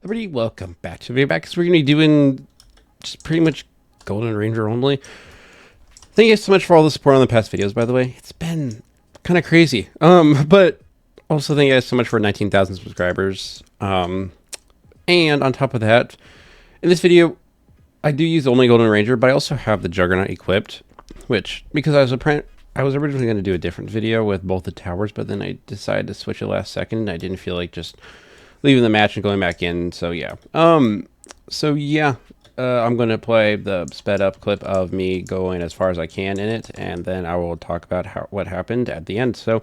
Everybody, welcome back to the video back because we're going to be doing just pretty much Golden Ranger only. Thank you guys so much for all the support on the past videos, by the way. It's been kind of crazy. But also thank you guys so much for 19,000 subscribers. And on top of that, in this video, I do use only Golden Ranger, but I also have the Juggernaut equipped, which, because I was originally going to do a different video with both the towers, but then I decided to switch it last second, and I didn't feel like just leaving the match and going back in. So yeah. I'm going to play the sped up clip of me going as far as I can in it, and then I will talk about what happened at the end. So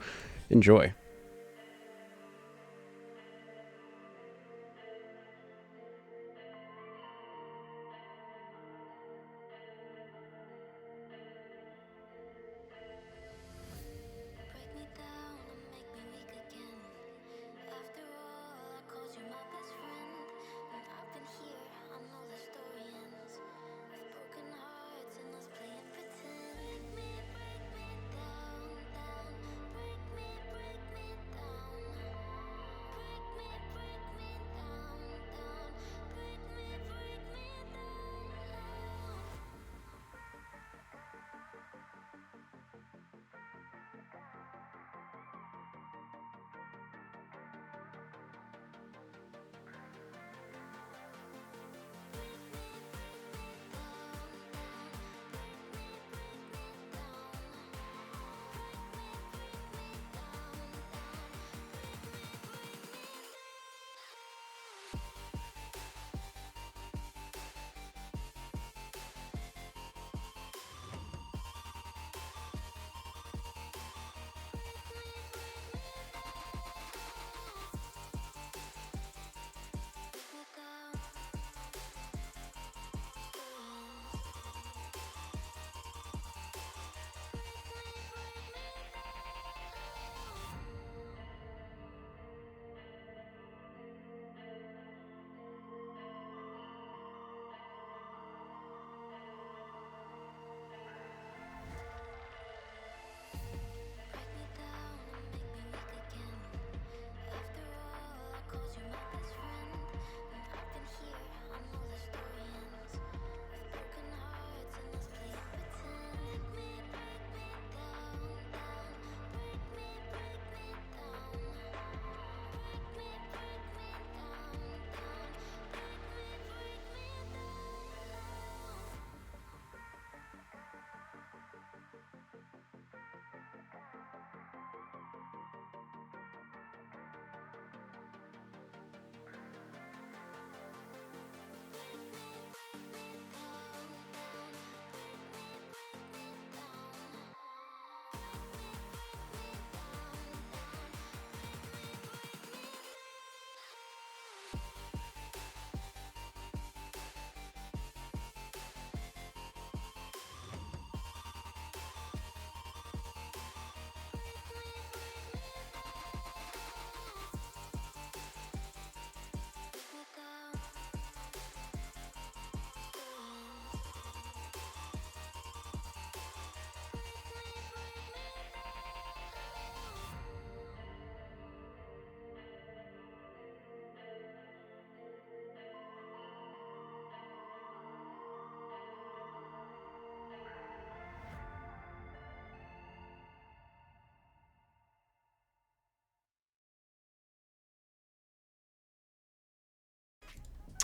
enjoy.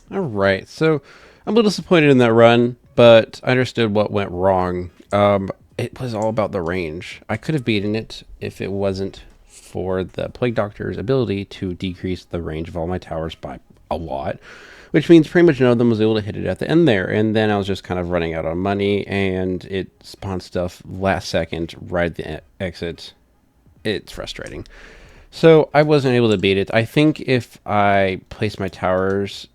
All right, so I'm a little disappointed in that run, but I understood what went wrong. It was all about the range. I could have beaten it if it wasn't for the Plague Doctor's ability to decrease the range of all my towers by a lot, which means pretty much none of them was able to hit it at the end there. And then I was just kind of running out on money, and it spawned stuff last second right at the exit. It's frustrating. So I wasn't able to beat it. I think if I placed my towers,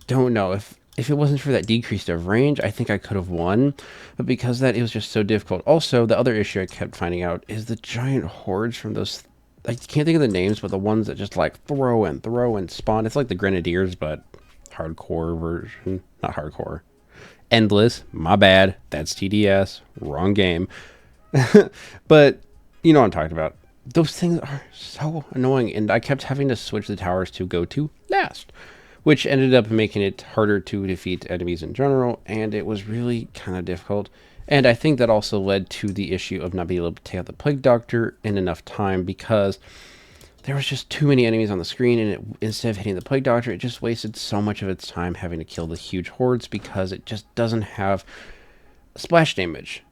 don't know if it wasn't for that decrease of range, I think I could have won, but because of that, it was just so difficult. Also, the other issue I kept finding out is the giant hordes from those, I can't think of the names, but the ones that just like throw and spawn. It's like the Grenadiers, but hardcore version. Not hardcore, endless, my bad, that's TDS, wrong game. But you know what I'm talking about. Those things are so annoying, and I kept having to switch the towers to go to fast, which ended up making it harder to defeat enemies in general, and it was really kind of difficult. And I think that also led to the issue of not being able to take out the Plague Doctor in enough time, because there was just too many enemies on the screen, and instead of hitting the Plague Doctor, it just wasted so much of its time having to kill the huge hordes because it just doesn't have splash damage.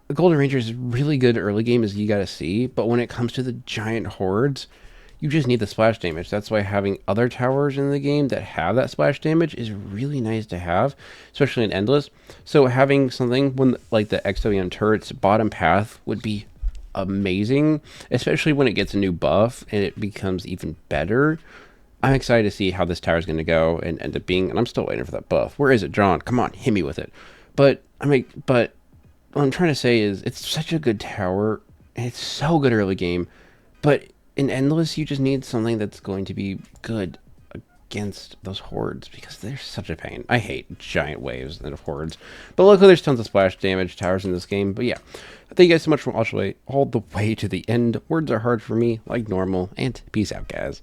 The Golden Ranger is really good early game, as you gotta see, but when it comes to the giant hordes, you just need the splash damage. That's why having other towers in the game that have that splash damage is really nice to have, especially in Endless. So having something when like the XWM turret's bottom path would be amazing, especially when it gets a new buff and it becomes even better. I'm excited to see how this tower is going to go and end up being, and I'm still waiting for that buff. Where is it, John? Come on, hit me with it. But but what I'm trying to say is it's such a good tower, and it's so good early game, but in Endless, you just need something that's going to be good against those hordes, because they're such a pain. I hate giant waves of hordes, but luckily there's tons of splash damage towers in this game. But yeah, thank you guys so much for watching all the way to the end. Words are hard for me, like normal, and peace out, guys.